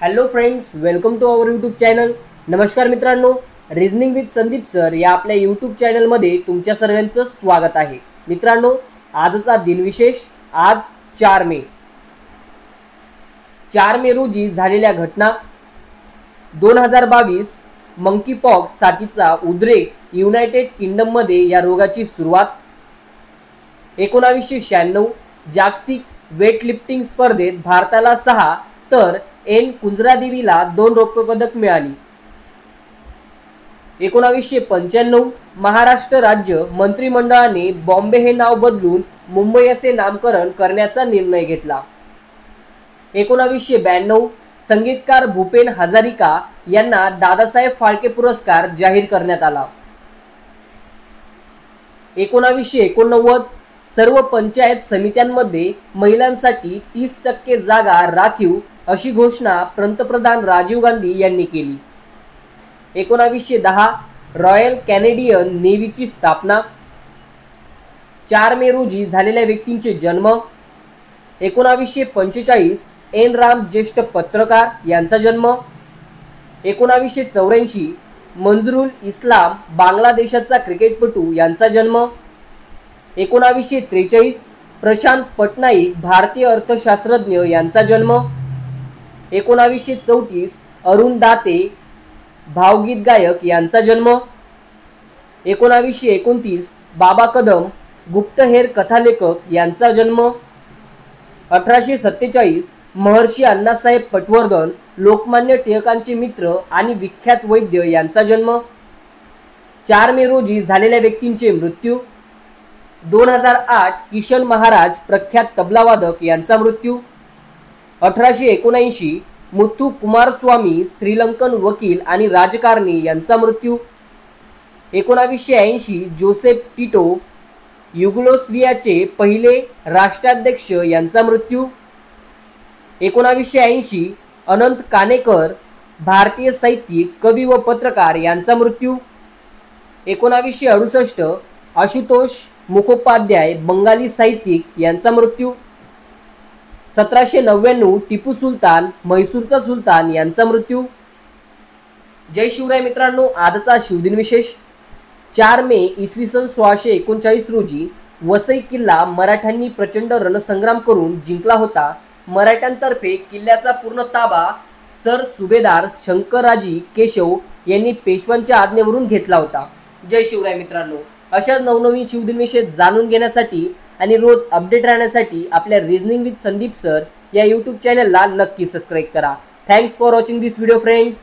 Hello friends, welcome to our YouTube channel. नमस्कार मित्रांनो, reasoning with Sandeep sir या आपल्या यूट्यूब चॅनलमध्ये तुमच्या सर्वांचं स्वागत आहे. मित्रांनो, आजचा दिनविशेष आज 4 मे. 4 मे रोजी झालेल्या घटना. 2022 मंकी पॉक्स साथीचा उद्रेक युनायटेड किंगडममध्ये या रोगाची सुरुवात. 1996 जागतिक वेटलिफ्टिंग स्पर्धेत भारताला 6 तर एन कुंजरादेवीला 2 रौप्य पदक मिळाली. 1995 महाराष्ट्र राज्य मंत्रिमंडळाने बॉम्बे हे नाव बदलून मुंबई असे नामकरण करण्याचा निर्णय घेतला. 1992 संगीतकार भूपेन हजारिका यांना दादासाहेब फाळके पुरस्कार जाहीर करण्यात आला. 1989 सर्व पंचायत समित्यांमध्ये महिलांसाठी 30% जागा राखीव अशी घोषणा पंतप्रधान राजीव गांधी यांनी केली. 1910 रॉयल कॅनेडियन नेव्हीची स्थापना. 4 मे रोजी झालेल्या व्यक्तींचे जन्म. 1945 एन राम ज्येष्ठ पत्रकार यांचा जन्म. 1984 मंजरुल इस्लाम बांगलादेशाचा क्रिकेटपटू यांचा जन्म. 1943 प्रशांत पटनाईक भारतीय अर्थशास्त्रज्ञ यांचा जन्म. 1934 अरुण दाते भावगीत गायक यांचा जन्म. 1929 बाबा कदम गुप्तहेर कथालेखक यांचा जन्म. 1847 महर्षी अण्णासाहेब पटवर्धन लोकमान्य टिळकांचे मित्र आणि विख्यात वैद्य यांचा जन्म. 4 मे रोजी झालेल्या व्यक्तींचे मृत्यू. 2008 किशन महाराज प्रख्यात तबलावादक यांचा मृत्यू. 1879 मुथ्थू कुमारस्वामी श्रीलंकन वकील आणि राजकारणी यांचा मृत्यू. 1980 जोसेफ टिटो युगोस्लावियाचे पहिले राष्ट्राध्यक्ष यांचा मृत्यू. 1980 अनंत कानेकर भारतीय साहित्यिक, कवी व पत्रकार यांचा मृत्यू. 1968 आशुतोष मुखोपाध्याय बंगाली साहित्यिक यांचा मृत्यू. 1799 टिपू सुलतान म्हैसूरचा सुलतान यांचा मृत्यू. जय शिवराय मित्रांनो, आजचा शिवदिन विशेष. 4 मे इसवी सन 1639 रोजी वसई किल्ला मराठ्यांनी प्रचंड रणसंग्राम करून जिंकला होता. मराठ्यांतर्फे किल्ल्याचा पूर्ण ताबा सर सुभेदार शंकरराजी केशव यांनी पेशव्यांच्या आज्ञेवरून घेतला होता. जय शिवराय मित्रांनो, अशा नवनवीन शिवदिन विषय जाणून घेण्यासाठी आणि रोज अपडेट राहण्यासाठी आपल्या रिझनिंग विथ संदीप सर या यूट्यूब चॅनलला नक्की सबस्क्राईब करा. Thanks for watching this video friends.